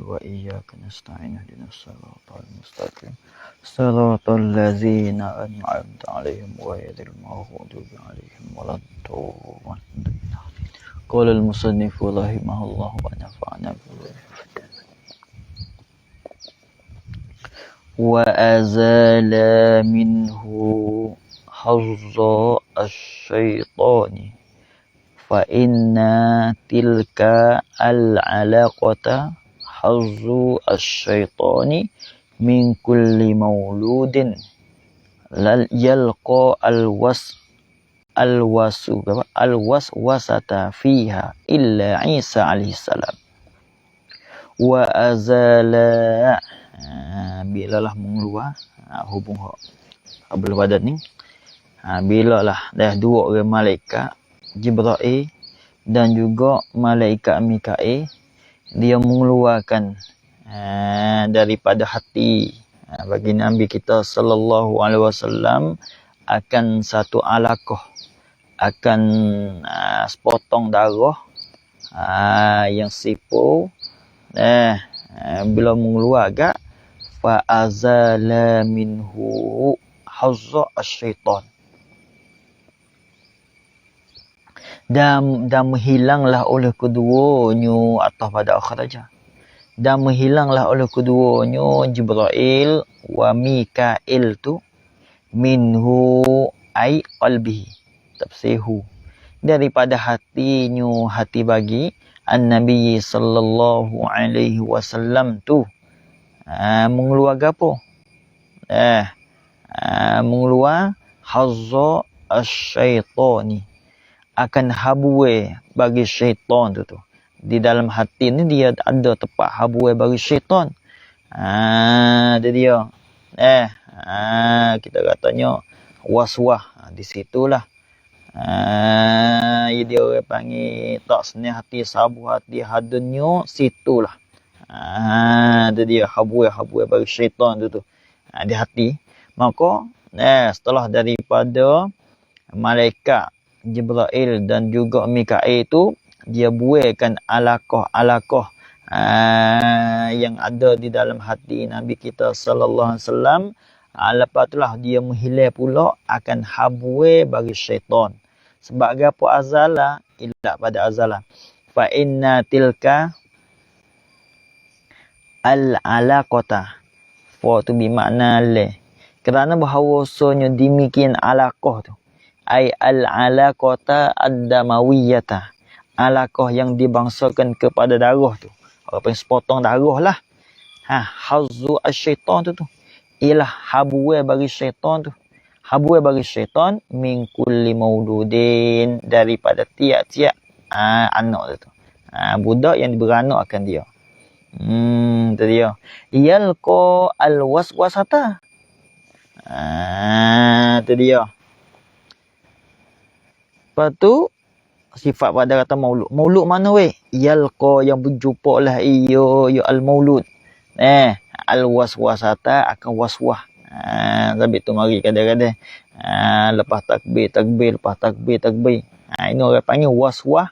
وإياك نستعين اهدنا الصراط المستقيم صراط الذين أنعمت عليهم غير المغضوب عليهم ولا الضالين. قال المصنف رحمه الله ونفعنا به. وأزال منه حظ الشيطان فإن تلك العلاقة حظ الشيطان من كل مولود يلقى الوسوسة فيها إلا عيسى عليه السلام. وأزال bila lah mengeluar hubung belum badan ni bila lah dah dua orang malaikat Jibril dan juga malaikat Mikail dia mengeluarkan daripada hati bagi Nabi kita sallallahu alaihi wasallam akan satu alaqah, akan sepotong darah yang sipu bila mengeluar agak fa azala minhu hazza asyaitan, dan menghilanglah oleh keduanya atas pada akhir aja, dan menghilanglah oleh keduanya Jibril wa Mikail tu minhu ai qalbihi tafsihu daripada hatinya, hati bagi an-nabi sallallahu alaihi wasallam tu mengeluar apa? Mengeluar hazza asyaitani, akan habue bagi syaitan tu. Di dalam hati ni dia ada tempat habue bagi syaitan. Dia kita katanya waswah di situlah. Dia orang panggil tak senang hati, sabu hati hadunnya situlah. Dia habue bagi syaitan tu di hati. Maka setelah daripada malaikat Jibril dan juga Mikail itu dia buaikan alaqah yang ada di dalam hati Nabi kita sallallahu alaihi wasallam. Lepas itulah dia menghilang pula akan habue bagi syaitan. Sebab apa azala illa pada azala fa inna tilka al-alaqata fa tu bermakna le, kerana bahawasanya demikian alaqah tu ai al-alaqata ad-damawiyata, alaqah yang dibangsakan kepada darah tu, apa yang sepotong darah lah. Hazzu asyaitan tu ialah habue bagi syaitan tu, habue bagi syaitan min kulli mauludin, daripada tiap-tiap anak tu, budak yang beranak akan dia. Itu dia. Yalqa al-waswasata. Itu dia. Lepas tu sifat pada kata maulud. Maulud mana weh? Yalqa yang berjumpa lah ya al-maulud. Al-waswasata akan waswah. Tapi tu mari kadang-kadang lepas takbir, lepas takbir. Ini orang panggil waswah.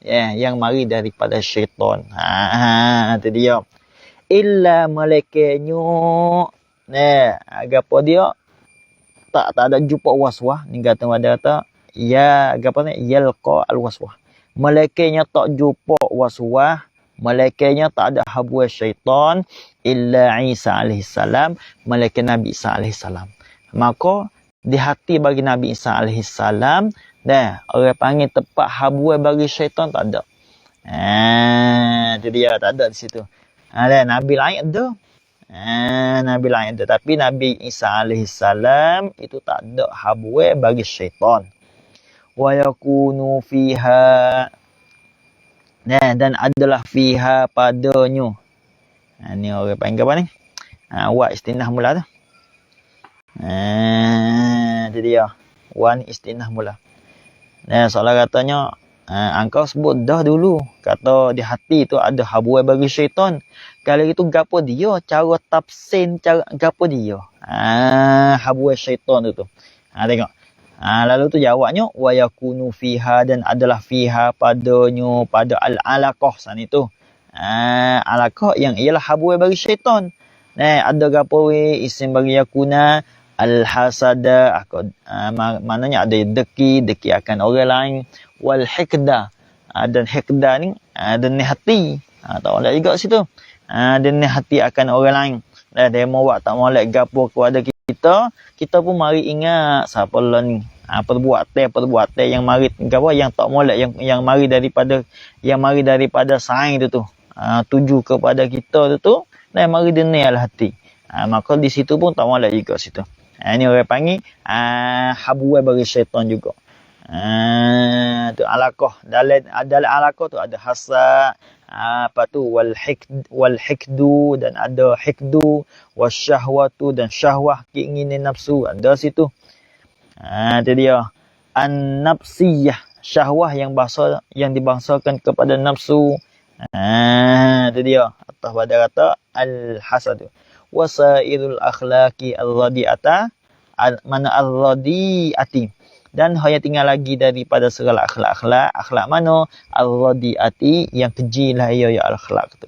Yang mari daripada syaitan. Itu dia. Illa malaikatnya apa dia tak ada jumpa waswah ni kata apa ni yalqa al-waswah, malaikatnya tak jumpa waswah, malaikatnya tak ada habua syaitan illa Isa alaihi salam, malaikat Nabi Isa alaihi salam. Maka di hati bagi Nabi Isa alaihi salam orang panggil tempat habua bagi syaitan tak ada. Itu dia, tak ada di situ. Nabi lain ada. Nabi lain ada. Tapi Nabi Isa alaihi salam itu tak ada habua bagi syaitan. Wa yakunu fiha, dan adalah fiha padanya. Ni orang panggil apa ni? Wa istinah mula tu. Itu dia. Wa ni istinah mula. Soalan katanya engkau sebut dah dulu kata di hati tu ada habua bagi syaitan. Kalau itu gapo dia, cara tafsir, cara gapo dia habua syaitan tu. Tengok. Lalu tu jawabnya wa yakunu fiha, dan adalah fiha padanya, pada al-alaqah sana itu. alaqah yang ialah habuai bagi syaitan. Ada gapo isim bagi yakuna al-hasada, maknanya ada deki akan orang lain, wal hikda, dan hikda ni dan ni hati, tak boleh juga situ, dan ni hati akan orang lain. Dia mau buat tak molek gapo kepada kita pun mari ingat siapa lah ni, perbuatan yang mari gapo yang tak molek, yang mari daripada saing tu tuju kepada kita tu dan mari denial hati. Maka di situ pun tak molek juga situ. Ini orang panggil habuai bagi syaitan juga. Tu alaqah. Dalam alaqah tu ada hasad, apa tu wal hikdu, dan ada hikdu, wasyahwatu, dan syahwah, keinginan nafsu ada situ. Itu dia an-nafsiyah, syahwah yang dibangsakan kepada nafsu. Itu dia atas pada kata al-hasad. Wasairul akhlaqi al-radi'ata, mana al-radi'ati, dan hanya tinggal lagi daripada segala akhlak mana al-radi'ati, yang keji lah ya al-akhlak tu.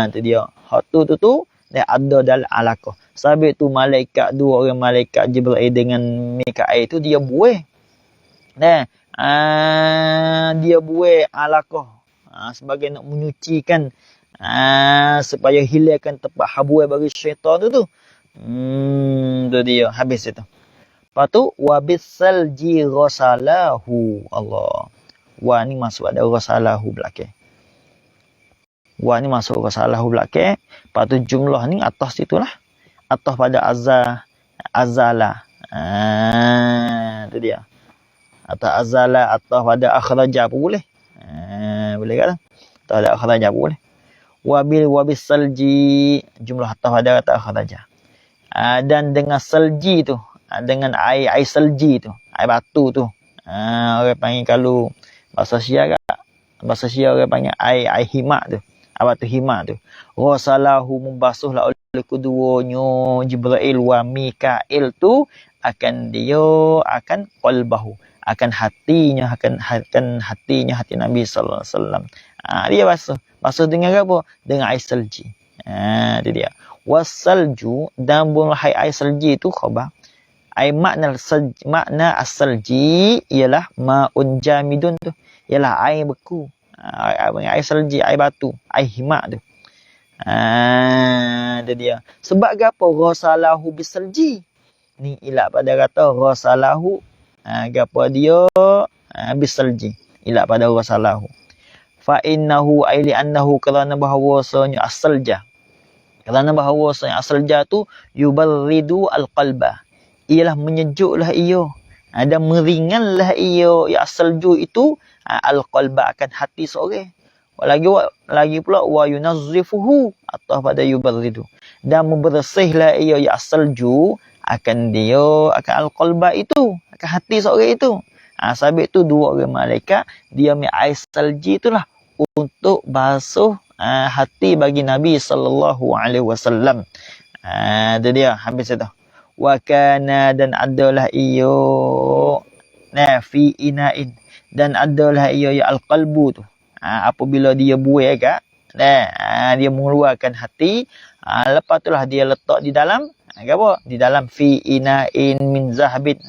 Itu dia hak tu dan ada dalam alaqah. Sabit tu dua orang malaikat Jibril dengan Mikail tu dia buih. Dia buih alaqah sebagai nak menyucikan, supaya hilangkan tempat habuai bagi syaitan tu. Tu dia habis itu. Lepas tu wabissalji ghasalahu. Allah. Wa ni masuk ada ghasalahu belakang. Wa ni masuk ghasalahu belakang. Lepas tu jumlah ni atas itulah. Atas pada azala. Tu dia. Atas azala, atas pada akhraja pun boleh. Boleh kan? Atas ada akhraja pun boleh. Wabis salji, jumlah atas pada kata akhraja. Dan dengan salji tu, dengan air salji tu, air batu tu, orang panggil, kalau bahasa Syiah orang panggil air himak tu, air batu himak tu. Ghasalahu, membasuhlah oleh keduanya Jibril wa Mikail tu, akan qalbahu, akan hatinya, hati Nabi sallallahu alaihi wasallam. Dia basuh dengan apa? Dengan air salji. Itu dia. Wasalju, dan bunlahai air salji itu khabar. Makna as-salji ialah ma'un jamidun tu, ialah air beku. Air salji, air batu, air himak tu. Itu dia. Sebab apa ghasalahu bisalji? Ni ilat pada kata ghasalahu, gapo dia bisalji, ilat pada ghasalahu. Fa innahu aili annahu, kerana bahawasanya as-salja, kerana bahawasanya as-salja tu yubarridu al-qalba, ialah menyejuklah ia, dan meringanlah ia, ya as-salju itu al-qalba, akan hati seorang. Lagi pula wa yunazzifuhu, atau pada yubarridu, dan membersihlah ia, ya as-salju, akan al-qalba itu, akan hati seorang itu. Sabit tu dua orang malaikat dia ambil air salji itulah untuk basuh hati bagi Nabi sallallahu alaihi wasallam. Itu dia habis itu. Wa kana, dan adalah iyo fi inain, dan adalah iyo ya al-qalbu tu. Apabila dia buai agak, dia mengeluarkan hati, lepas itulah dia letak di dalam apa? Di dalam fi ina'in min zahabin.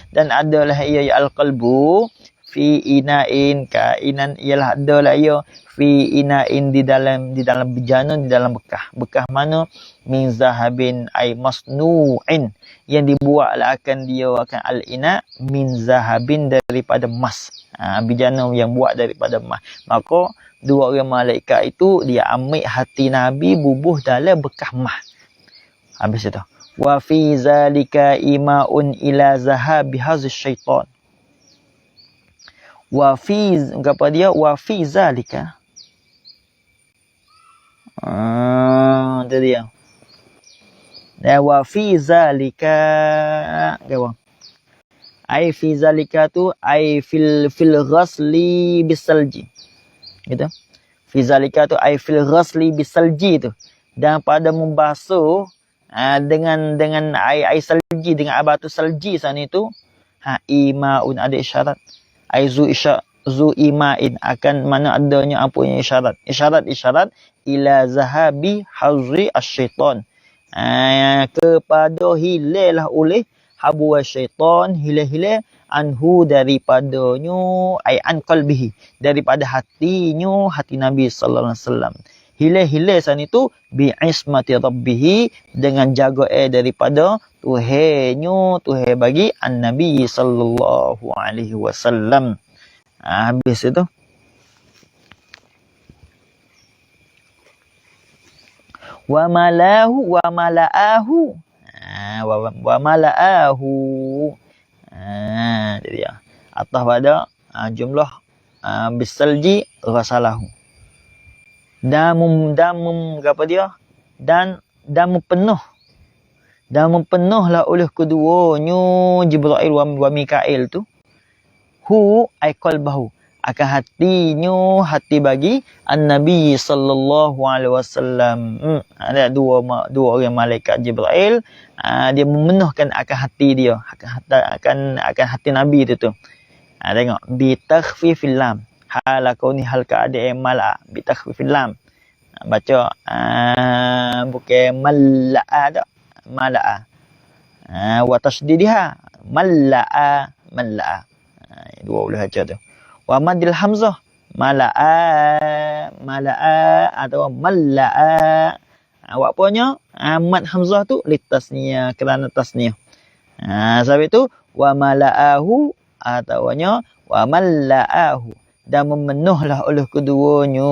Dan adalah ia ya al-qalbu fi ina'in, kainan ialah adalah ia fi ina'in, di dalam bejana, di dalam bekah mana? Min zahabin ay masnu'in, yang dibuatlah akan al-ina min zahabin, daripada emas. Bejana yang buat daripada emas. Maka dua orang malaikat itu dia ambil hati Nabi, bubuh dalam bekah emas. Habis itu. Wa fi zalika ima'un ila zahabi haziz syaitan. Wa fi, apa dia? Wa fi zalika. Itu dia. Dan wa fi zalika, apa? Ai fi zalika tu ai fil ghasli bisalji. Gitu. Fi zalika tu ai fil ghasli bisalji tu. Dan pada membasuh dengan air salji, dengan air batu salji sana itu, imaun, ada isyarat, aizu zu imain, akan mana adanya apa yang isyarat ila zahabi hazri asyaitan, kepada hilalah oleh habu syaitan, hilal anhu daripadanya, ai an qalbihi, daripada hatinya, hati Nabi sallallahu alaihi wasallam. Hilal sana itu bi ismati rabbih, dengan jaga daripada Tuhannya, Tuhan bagi an-Nabi sallallahu alaihi wasallam. Habis itu. Wa malaahu. Wa malaahu. Jadi ya. Atas pada jumlah bisalji ghasalahu. Dan apa dia? Dan mempenuhlah oleh keduanya Jibril wa Mikail tu. Hu ay qalbahu, akan hatinya, hati bagi an-Nabi sallallahu alaihi wasallam. Ada dua orang malaikat Jibril, dia memenuhkan akan hati dia, akan hati Nabi itu tu. Tengok, bi takhfifil lam, hal kauni hal keadaan mala, bi takhfifil lam. Baca bukan malaa dak, malaa. Wa tasdidiha malaa. Dua boleh baca tu. Wa madil hamzah malaa atau malaa. Awak punya mad hamzah tu litasniyah, kerana tasniyah. Sebab itu wa malaahu ataunya wa malaahu, dan memenuhlah oleh keduanya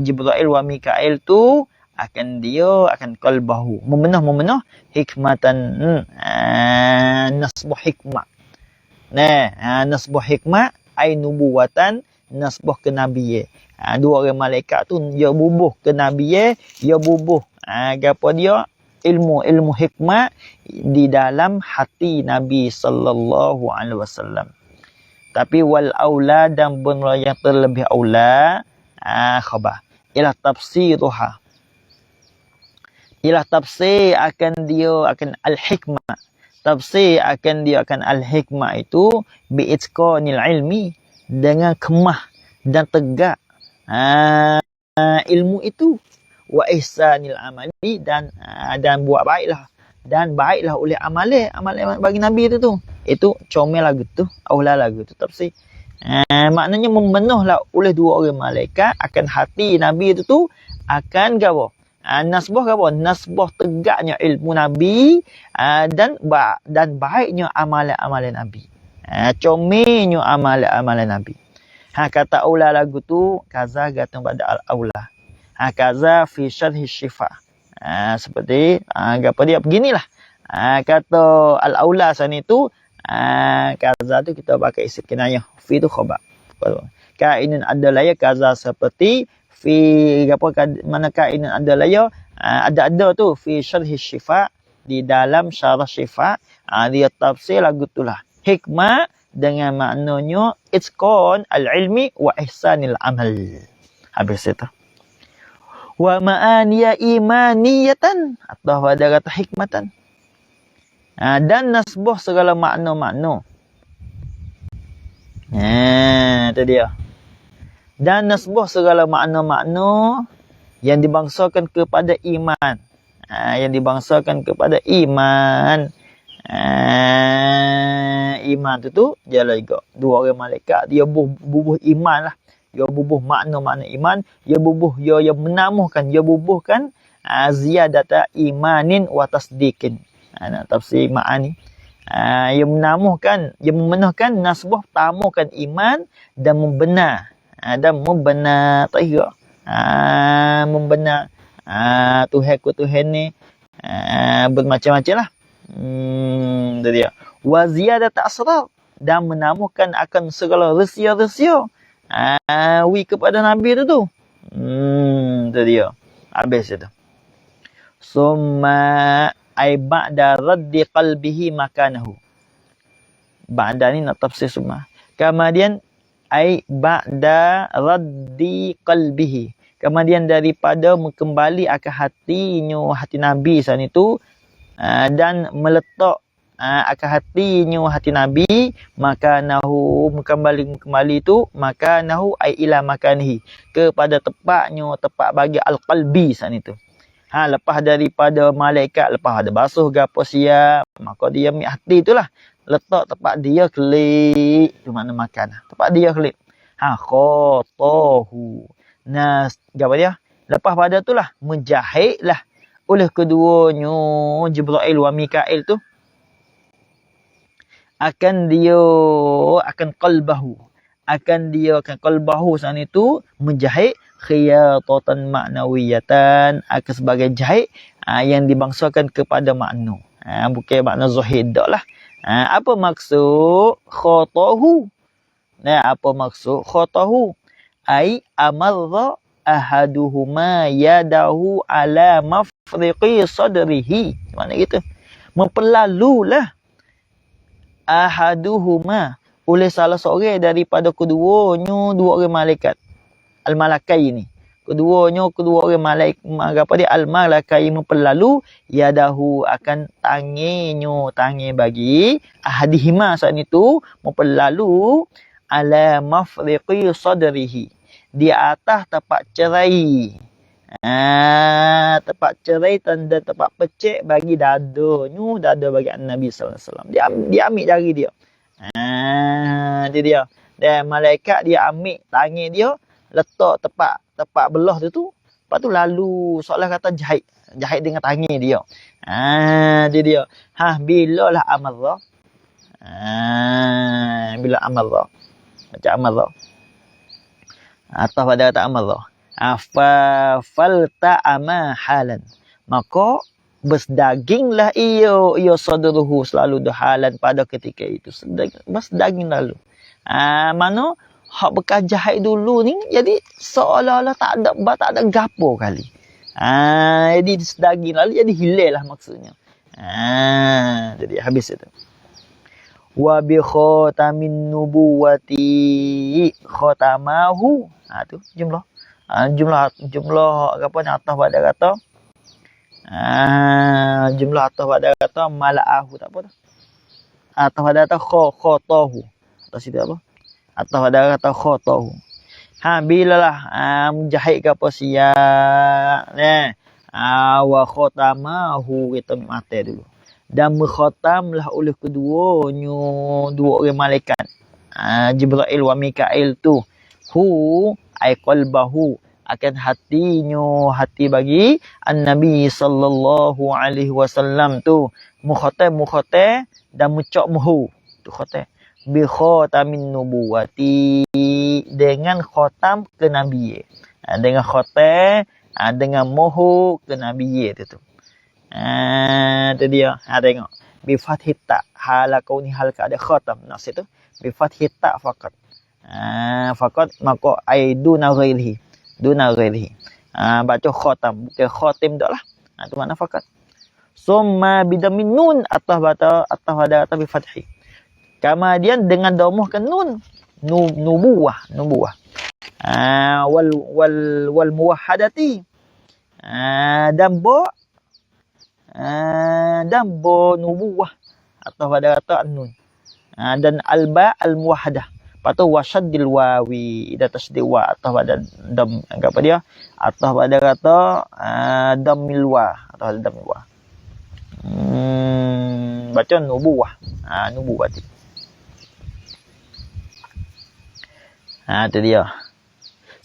Jibril wa Mikail tu akan qalbahu, memenuh hikmatan, nasbuh hikmah. Nasbuh hikmah ai nubuwatan, nasbuh ke nabi. Dua orang malaikat tu dia bubuh ke nabi, dia bubuh apa dia ilmu hikmah di dalam hati Nabi sallallahu alaihi wasallam. Tapi wal aula, dan benar yang terlebih aula, khabar ialah tafsiruha, ialah tafsir akan al-hikmah. Tafsir akan al-hikmah itu bi'itqanil ilmi, dengan kemah dan tegak ilmu itu, wa ihsanil amali, dan buat baiklah oleh amalan bagi Nabi itu. Itu comel lagu tu, aula lagu tu tafsir. Maknanya memenuhlah oleh dua orang malaikat akan hati Nabi itu tu, akan gapo? Nasbah gapo? Nasbah tegaknya ilmu Nabi, dan baiknya amalan-amalan Nabi. Comelnya amalan-amalan Nabi. Kata aula lagu tu kaza gatang pada al-aula. Kaza fi syarhi syifa. Seperti gapo dia beginilah. Kata al-aula sana itu, kaza tu kita pakai isim kinayah, fi tu khabar. Kainun adalah ya kaza, seperti fi mana kainun adalah ya ada tu fi syarhi syifa, di dalam syarah syifa. Dia tafsir lagu tulah hikmah dengan maknanya itqan al-ilmi wa ihsanil amal. Habis itu. Wa ma'aniya imaniyatan, atau pada kata hikmatan. Dan nasbuh segala makna-makna. Itu dia. Dan nasbuh segala makna-makna yang dibangsakan kepada iman. Yang dibangsakan kepada iman. Iman tu jalan juga. Dua orang malaikat, dia bubuh iman lah. Dia bubuh makna-makna iman. Dia menamuhkan, dia bubuhkan ziyadata imanin wa tasdiqin. Tafsir ma'ani. Ia menamuhkan, ia memenuhkan nasbah, tamukan iman dan membenar. Tak kira. Membenar Tuhan ni bermacam-macam lah. Itu dia. Wa ziyadat asrar, dan menamukan akan segala rahsia-rahsia kepada Nabi itu. Itu dia. Habis itu. Summa ay ba'da raddi qalbihi makanahu. Ba'da ni nak tafsir semua. Kemudian ay ba'da raddi qalbihi. Kemudian daripada kembali akan hati Nabi sana itu, dan meletak akan hati Nabi, maka nahu kembali tu, maka nahu ai ila makanihi, kepada tempat bagi al-qalbi saat itu. Lepas daripada malaikat, lepas ada basuh gapo siap, maka dia ambil hati itulah, letak tempat dia kelip, tu mana makan. Tempat dia kelip. Khotahu. Nah, gapo dia? Lepas pada itulah menjahitlah oleh keduanya Jibril wa Mikail tu akan qalbahu sana itu menjahit khiyatatan ma'nawiyatan, akan sebagai jahit yang dibangsakan kepada makna. Bukan makna zahir dak lah. Apa maksud khatahu? Apa maksud khatahu? Ai amarra ahaduhuma yadahu ala mafriqi sadrihi. Mana gitu? Mempelalulah ahaduhuma oleh salah seorang daripada keduanya, dua orang malaikat al-malakai ni. Kedua orang malaikat apa dia al-malakai mempelalu yadahu akan tangi bagi ahadihima saat itu mempelalu ala mafriqi sadrihi, di atas tempat cerai. Tempat cerai tanda tempat pecek bagi dada bagi Nabi sallallahu alaihi wasallam. Dia ambil jari dia. Dia. Dan malaikat dia ambil tangan dia, letak tempat belah tu. Lepas tu lalu seolah kata jahit dengan tangan dia. Dia. Bila lah amarah. Bila amarah. Macam amarah. Atau pada kata amarah. Falta ama halan, maka bersdaginglah ia sadruhu, selalu halan pada ketika itu bersdaging lalu. Mana hak bekas jahit dulu ni jadi seolah-olah tak ada gapo kali. Jadi bersdaging lalu jadi hilang lah maksudnya. Jadi habis itu. Wa bi khatamin nubuwati khatamahu. Tu jumlah apa ni atas pada kata jumlah atas pada kata malaahu, tak apa dah. Atas pada kata khotahu. Atas itu apa? Atas pada kata khotahu. Bilalah menjahit ke apa siap. Wa khotamahu, kita mati dulu. Dan mengkhatamlah oleh keduanya dua orang malaikat. Jibril wa Mikail tu. Ai qalbahu, akan hati bagi an-Nabi sallallahu alaihi wasallam tu mukhatam dan mucak muhu tu khatam bi khatamin nubuwati, dengan khatam kenabian, dengan khatam dengan muhu kenabian tu. Tu dia. Tengok bi fathit ta hala kauni hal ka ada khatam nas itu bi fathit ta faqat. Faqat maka ai duna ghairihi. Baca khatam, bukan khatim dak lah. Tu makna faqat. Summa bidamin nun, atas pada bi fathi. Kemudian dengan dhammahkan nun, nubuwah. Wal muwahhadati. Dan bo nubuwah, atas pada kata nun. Dan alba al-muwahhadah. Lepas tu wasyaddil wawi, ida tasdid wa, atas pada dam, apa dia? Atas pada kata damil wa, atau damil wa. Baca nubuwah. Nubuwati. Tu dia.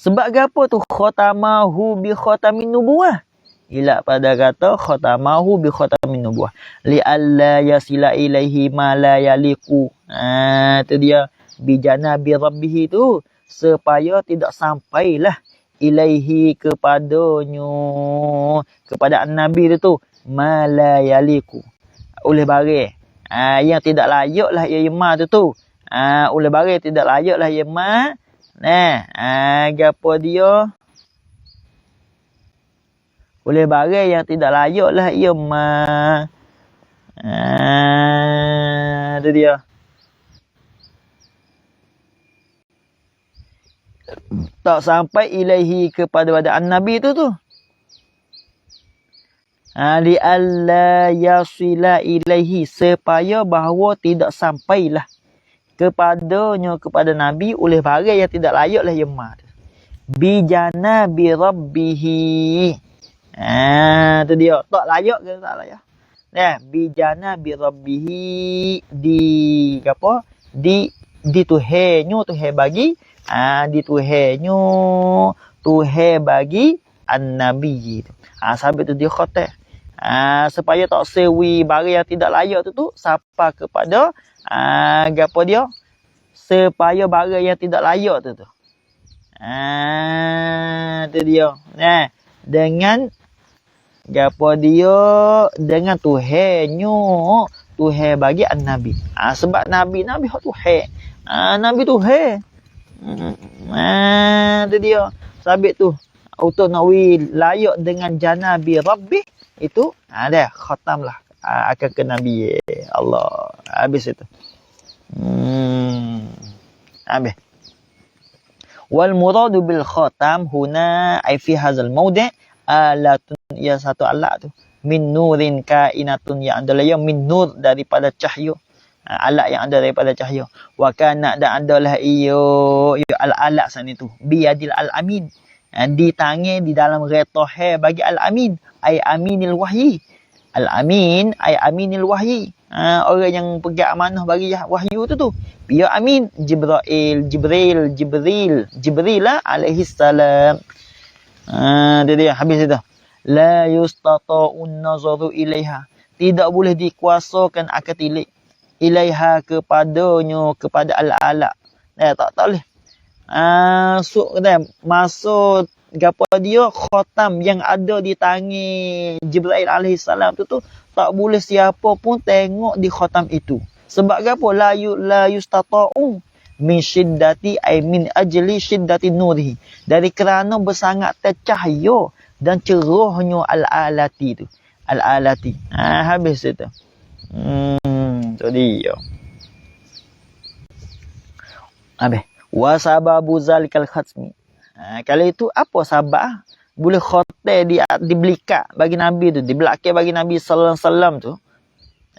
Sebab apa tu khatamahu bi khatamin nubuwah? Ila pada kata khatamahu bi khatamin nubuwah. Li alla yasila ilaihi ma la yaliqu. Tu dia. Bijana bi rabbih tu, supaya tidak sampailah ilaihi kepadanya, kepada nabi tu mala yaliku, oleh barang yang tidak layaklah ia ma tu oleh barang tidak layaklah ia ma. Gapo dia oleh barang yang tidak layaklah ia ma. Itu dia. Tak sampai ilaihi kepada nabi tu. Li alla yasila ilaihi, supaya bahawa tidak sampailah kepadanya, kepada Nabi, oleh barang yang tidak layak lah yema. Bijana bi rabbihi. Tu dia. Tak layak ke tak layak? Bijana bi rabbihi, di apa? Di Tuhannya, Tuhan bagi. Di Tuhannya, Tuhan bagi an-nabi. Sampai tu dia khatam. Supaya tak sewi barang yang tidak layak tu siapa kepada gapo dia, supaya barang yang tidak layak tu. Tu dia. Dengan gapo dia, dengan Tuhannya, Tuhan bagi an-nabi. Sebab nabi hak Tuhan. Nabi Tuhan. Tu dia. Sabit tu untuk nawi layak dengan janabi rabbi itu dah khatam lah akan ke Nabi Allah. Habis itu. Habis. Wal muradu bil khatam huna ay fi hadzal mawdi' alatun, ya satu alat tu, min nurin kainatun, yang adalah yang min nur, daripada cahaya. Alat yang ada daripada cahaya. Wa kana, dan adalah iyo al-alat sana itu biadil al-amin, di tangan, di dalam retohe bagi al-amin, ay aminil wahyi. Al-amin ay aminil wahyi, orang yang pegang amanah bagi wahyu tu. Dia amin. Jibril lah alaihi salam. Dia habis itu. La yustata'un nazaru ilaiha, tidak boleh dikuasakan akan tilik ilaiha, kepadanya, kepada al-ala. Tak boleh. Masuk gapo dia khatam yang ada di tangan Jibril alaihi salam tu tak boleh siapa pun tengok di khatam itu. Sebab gapo? La yustata'u min syiddati ay min ajli syiddati nurihi, dari kerana bersangat tercahaya dan cerahnya al-alati tu. Al-alati. Habis itu. Tu dia. Habis. Wa sababu zalikal khatmi. Kalau itu apa sabab boleh khotem dibelikat bagi Nabi tu, dibelakang bagi Nabi sallallahu alaihi wasallam tu.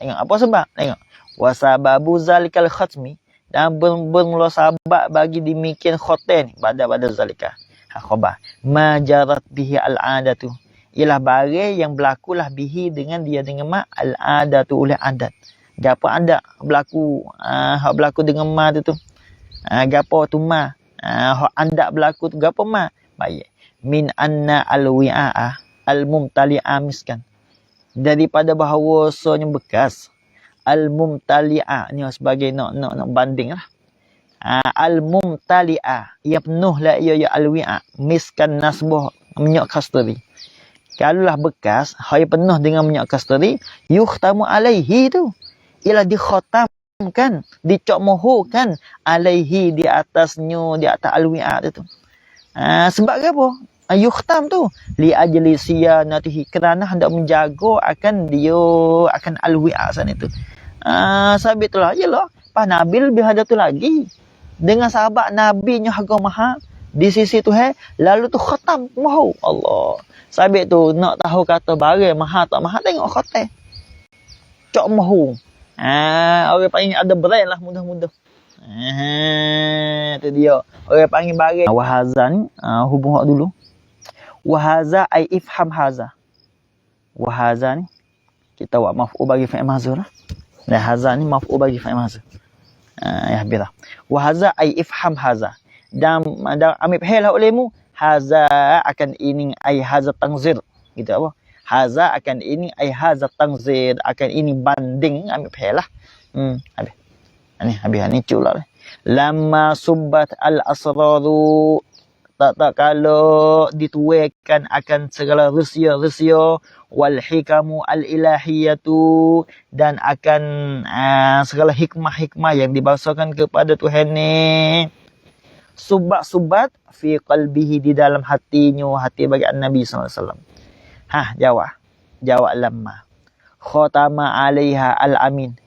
Tengok apa sebab? Tengok. Wa sababu zalikal khatmi, dan bermula sabab bagi demikian khotem pada zalika. Khabar. Majarat bihi al-adatu, ialah barang yang berlakulah bihi dengan dia, dengan ma al-adatu, oleh adat. Gapo adat berlaku, hak berlaku dengan ma tu. Gapo tu ma, hak adat berlaku tu gapo ma. Baik. Min anna al-wi'a'ah al-mumtali'a miskan, daripada bahawa sonya bekas al-mumtali'a ni sebagai nak banding lah. Al-mumtali'a, ia penuh lah ia al-wi'a, miskan nasbah, minyak kasturi. Kalaulah bekas hai penuh dengan minyak kasturi, yukhtamu alaihi tu, ialah dikhatamkan, dicok mohorkan alaihi, di atasnya, di atas al-wi'a tu. Sebab apa? Yukhtam tu li ajli siyanatihi, kerana hendak menjaga akan dia, akan al-wi'a sana itu. Sabit itulah, yalah pas Nabi lebih ada tu lagi, dengan sahabat Nabi nya harga mahal di sisi Tuhan, lalu tu khatam mahal Allah. Sabit tu nak tahu kata barang mahal tak mahal, tengok khatam cok mahal. Orang panggil ada brand lah, mudah-mudah. Tu dia. Orang panggil barang. Wahaza ni, hubung hak dulu. Wahaza ay ifham haza. Wahaza ni, kita buat maf'ul bagi fa'il mahzuf lah. Dan haza ni maf'ul bagi fa'il mahzuf. Ya bila. Wahaza ay ifham haza. Dan ambil faham lah olehmu. Haza akan ini ay haza tangzir. Gitu apa? Haza akan ini ay haza tangzir. Akan ini banding. Ambil faham lah. Habis. Habis ni cula. Lama subbat al-asraru, tak kalau dituaikan akan segala rahsia wal hikamu al-ilahiyatu, dan akan segala hikmah-hikmah yang dibawakan kepada Tuhan ni. Subat fi qalbihi, di dalam hatinya, hati bagi Nabi sallallahu alaihi wasallam. Jawab lamma khatama alaiha al-amin,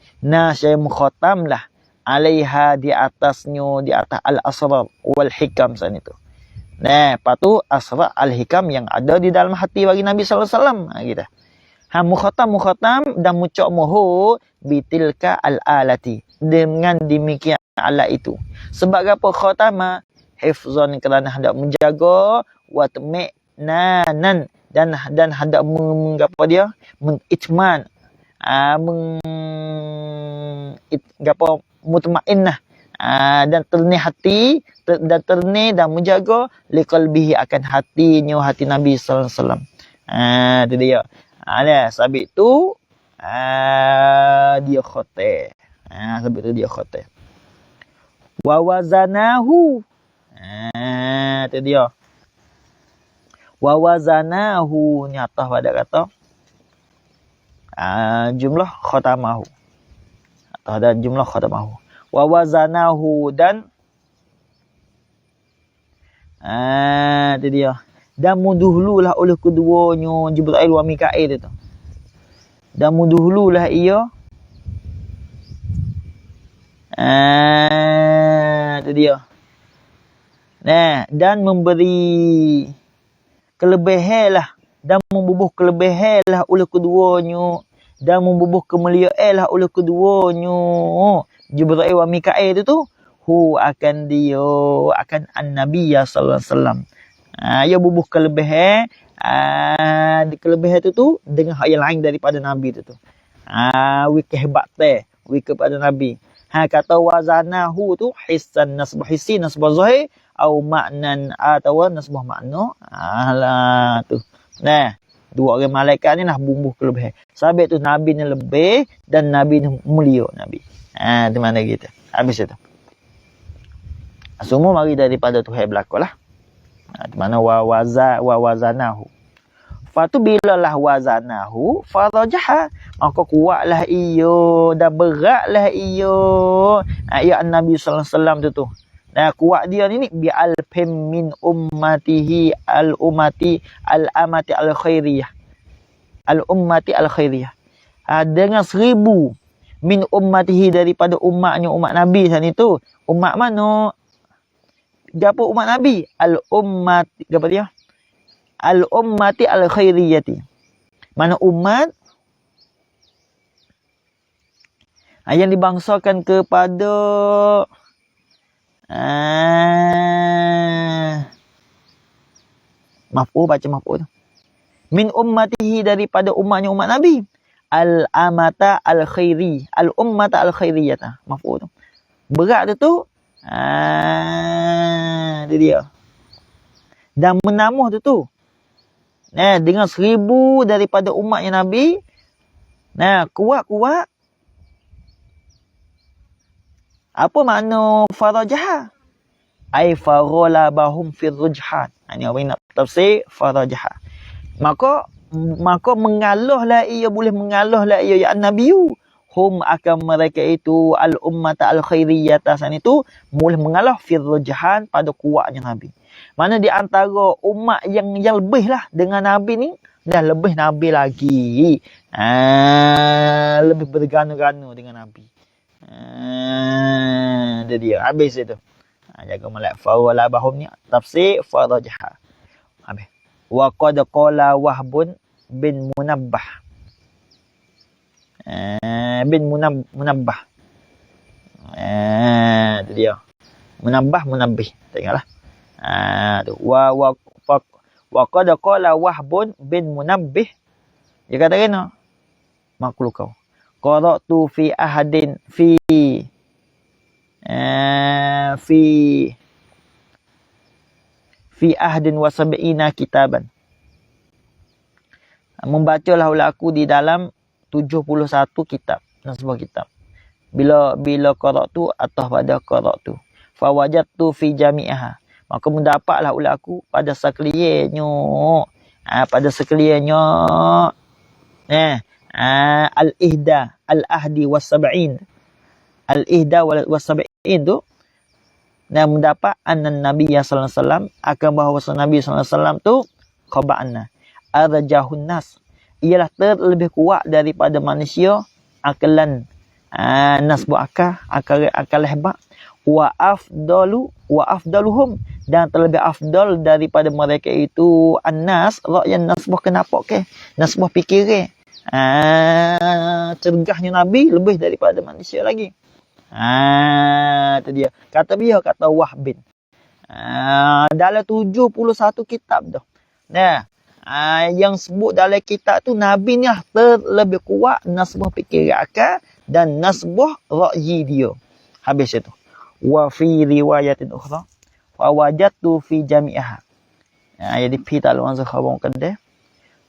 saya mukhatamlah alaiha, di atasnya, di atas al-asrar wal hikam sana itu. Lepas tu asrar al-hikam yang ada di dalam hati bagi Nabi sallallahu alaihi wasallam. Gitu. Mukhatam dan mucak moho bitilka al-alati. Dengan demikian alat itu. Sebab apa khatama? Hifzan kerana hendak menjaga wa tami'nanan dan hendak mengapa dia? Mengitman. Mutmainnah. Dan terni hati dan terni dan menjaga liqalbihi akan hatinya hati Nabi sallallahu alaihi wasallam. Itu dia. Sabit tu dia khote. Sabit tu dia khote. Wa wazanahu. Itu dia. Wa wazanahu nyata pada kata jumlah khatamahu. Atau dan jumlah khatamahu. Wa wazanahu dan itu dia. Dan muduhlulah oleh keduanya Jibril wa Mikail itu. Dan muduhlulah ia. Itu dia. Nah, dan memberi kelebihan lah. Dan membubuh kelebihan lah oleh keduanya. Dan membubuh kemuliaan lah oleh keduanya. Jibril wa Mikail itu. Akan dia. Akan an-Nabi sallallahu alaihi wasallam. Ia bubuh kelebihan. Kelebihan itu dengan hal yang lain daripada Nabi itu. Wika hebat teh. Wika pada Nabi. Kata wazanahu tu hissan nasbah hissi nasbah zahir. Atau maknan atau nasbah makna. Tu. Nah. Dua orang malaikat ni lah bubuh kelebihan. Sabit tu Nabi ni lebih. Dan Nabi ni mulia Nabi. Di mana kita. Habis itu. Semua mari daripada Tuhan belakang lah. Di mana wazanahu. Fatu bila lah wazanahu farajaha, maka kuatlah iyo dan beratlah iyo. Ya Nabi sallallahu alaihi wasallam tu. Nah, kuat dia ni bi alfim min ummatihi al-ummati al-amati al-khairiyah. Al-ummati al-khairiyah. Dengan 1000 min ummatihi daripada umatnya umat Nabi sana itu. Umat mana? Gapo umat Nabi? Al-ummati. Gapo dia? Al-ummati al-khairiyati. Mana umat yang dibangsakan kepada maf'ul, baca maf'ul tu. Min ummatihi daripada umatnya umat Nabi. Al-amata al-khairi. Al-ummata al-khairiyata. Maf'ul tu. Berat tu. Itu dia. Dan menamuh tu. Dengan 1000 daripada umatnya Nabi. Kuat-kuat. Apa makna farajah? Ai farolabahum fil rujhan. Ini orang nak tafsir farajah. Maka mengalahlah ia, boleh mengalahlah ia ya Nabiyu. Hum akan mereka itu al-ummata al-khairiyata sana itu boleh mengalah fil rujhan pada kuatnya Nabi. Mana di antara umat yang lebih lah dengan Nabi ni, dah lebih Nabi lagi. Lebih berganu-ganu dengan Nabi. Itu dia. Habis itu. Jaga malak fawalabahum ni. Tafsir farajah. Habis. Wa qad qala Wahbun bin Munabbah. Bin Munabbah. Itu dia. Munabbih. Tengoklah. Wa qad qala Wahbun bin Munabbih. Dia kata kena. Makhluk kau. Qara'tu fi ahadin fi ahdin wa sab'ina kitaban. Membacalah oleh aku di dalam 71 kitab. Sebuah kitab. Bila qara'tu atau pada qara'tu. Fa wajadtu fi jami'aha. Maka mendapatlah oleh aku pada sekaliannya. Pada sekaliannya. Al-ihda, al-ahdi was-sab'in. Al-ihda was-sab'in tu. Dan mendapat anna Nabi sallallahu alaihi wasallam akan bahawa Nabi sallallahu alaihi wasallam tu khaba'na. Arjahun nas. Ialah terlebih kuat daripada manusia akalan. Nas akal hebat. Wa afdaluhum dan terlebih afdal daripada mereka itu an-nas, ra'yan nasbah kenapa ke? Nasbah fikir. Cergahnya Nabi lebih daripada manusia lagi. Itu dia. Kata beliau, kata Wahbin. Dalam 71 kitab tu. Nah, yang sebut dalam kitab tu Nabi ni terlebih kuat nasbah fikiran akal dan nasbah ra'yi dia. Habis itu. Wa fi riwayatin ukhra fa wajadtu fi jami'aha. Jadi fi talwan zakhabun kadeh.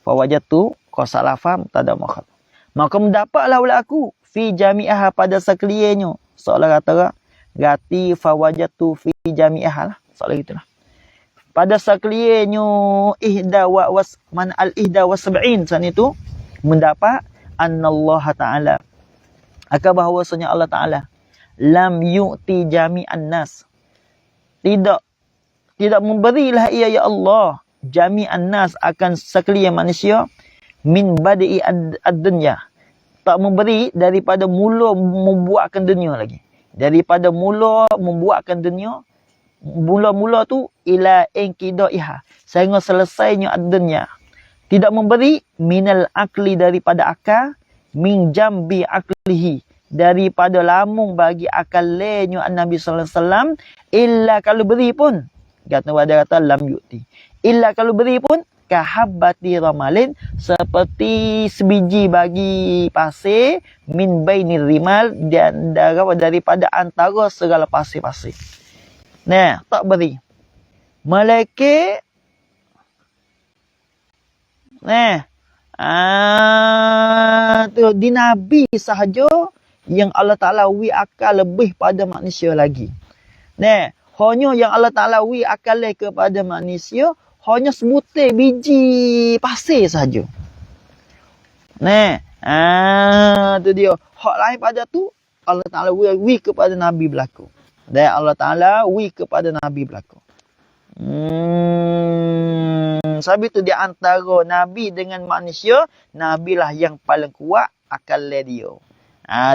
Fa wajadtu qasala fam tada makhad. Maka mendapatlah oleh aku fi jami'aha pada sekaliannya. Seolah kata gati fa wajadtu fi jami'aha lah. Soalan gitulah. Pada sekaliannya al-ihda wa sab'in sana itu mendapat annallaha ta'ala akan bahawasanya Allah Ta'ala lam yu'ti jami'an nas, tidak memberilah ia ya Allah jami'an nas akan sekalian manusia min badi'i ad-dunya, tak memberi daripada mula membuatkan dunia lagi, daripada mula membuatkan dunia, mula-mula tu ila inqidaiha, sehingga selesainya ad-dunya. Tidak memberi minal akli daripada akal, min jambi aklihi daripada lamung bagi akal lenya Nabi sallallahu alaihi wasallam, illa kalau beri pun kata lam yu'ti, illa kalau beri pun kahabbati ramalin, seperti sebiji bagi pasir, min bainir rimal, dan daripada antara segala pasir-pasir. Nah, tak beri. Malaikat tu di Nabi sahaja yang Allah Ta'ala wi akal lebih pada manusia lagi. Nah, hanya yang Allah Ta'ala wi akal kepada manusia hanya sebutir biji pasir sahaja. Nah, tu dia. Hak lain pada tu Allah Ta'ala wi kepada Nabi berlaku. Dan Allah Ta'ala wi kepada Nabi berlaku. Sebab itu di antara Nabi dengan manusia, Nabi lah yang paling kuat akal dia.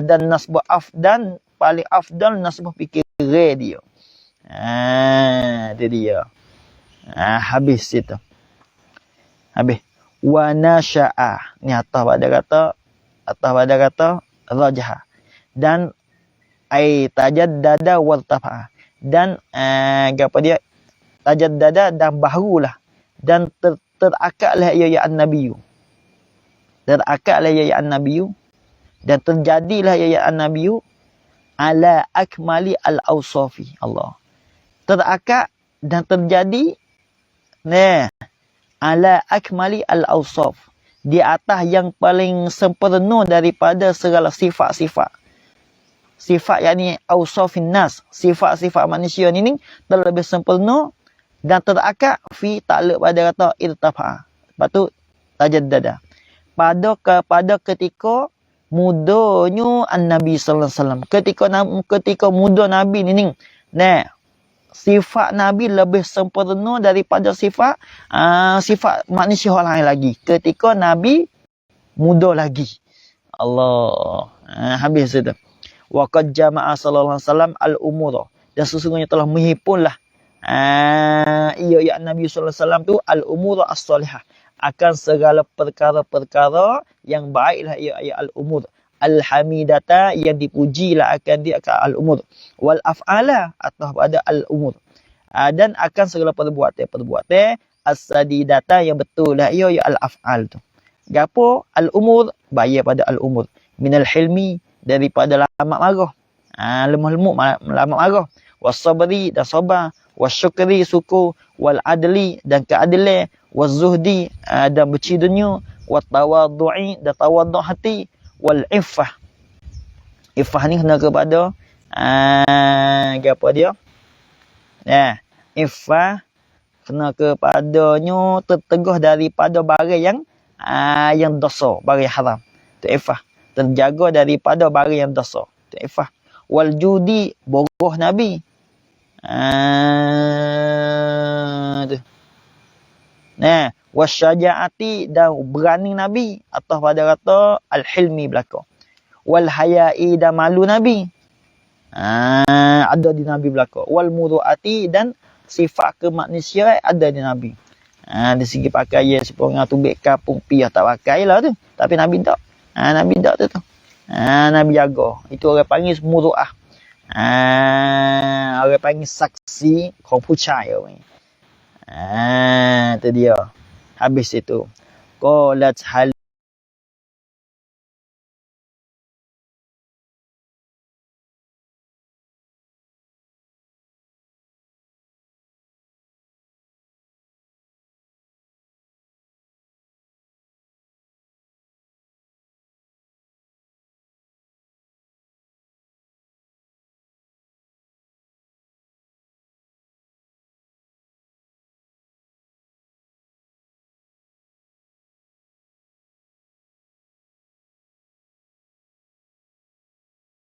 Dan nasbah afdan, paling afdal nasbah fikir dia. Itu dia. Habis itu. Habis. Wa nasya'a. Ni atas pada kata rajah. Dan tajaddada wartafa'a, dan apa dia, tajaddada dan barulah, dan terakatlah ya an-nabiyyu, terakatlah ya an-nabiyyu, dan terjadilah ya an-nabiyyu ala akmali al-awsafi. Allah terakat dan terjadi ala akmali al-awsaf, di atas yang paling sempurna daripada segala sifat-sifat. Sifat yakni awsafin nas, sifat-sifat manusia ni terlebih sempurna dan terakad fi ta'alluq pada kata irtafa'a. Lepas tu tajaddada. Pada ketika mudanya an-Nabi sallallahu alaihi wasallam. Ketika muda Nabi ni, sifat Nabi lebih sempurna daripada sifat manusia lain lagi. Ketika Nabi muda lagi. Allah. Habis itu. Wa qad jama'a sallallahu alaihi wasallam al-umura, dan sesungguhnya telah menghimpunlah ya Nabi sallallahu alaihi wasallam tu al-umura as-salihah, akan segala perkara-perkara yang baiklah ya al-umur, al-hamidata, yang dipujilah akan dia akan al-umur, wal af'ala atau pada al-umur, dan akan segala perbuatan as-sadidata, yang betul lah ya al-af'al tu. Gapo al-umur, bayar pada al-umur, minal hilmi, daripada lamat marah, lemah lemuk lamat marah, was-sabri, dan sabar, was-syukri, syukur, wal adli, dan keadilan, was-zuhdi, dan benci dunia, wat-tawaddu'i, dan tawaddu' hati, wal iffah. Iffah ni kena kepada apa dia? Iffah kena kepadanya tertegah daripada barang yang dosa, barang haram. Tu iffah. Terjaga daripada barang yang dosa. Ta'ifah. Wal judi, boroh Nabi. Wasyaja'ati, dan berani Nabi. Atau pada kata al-hilmi belaka. Wal haya'i, dan malu Nabi. Ada di Nabi belaka. Wal muru'ati, dan sifat kemanusiaan ada di Nabi. Dari segi pakaian seorang tu bek kapung piah tak pakai lah tu. Tapi Nabi tak. Nabi tak tu. Nabi jaga. Itu orang panggil muru'ah. Orang panggil saksi kong pucai orang. Itu dia. Habis itu. Qalat hal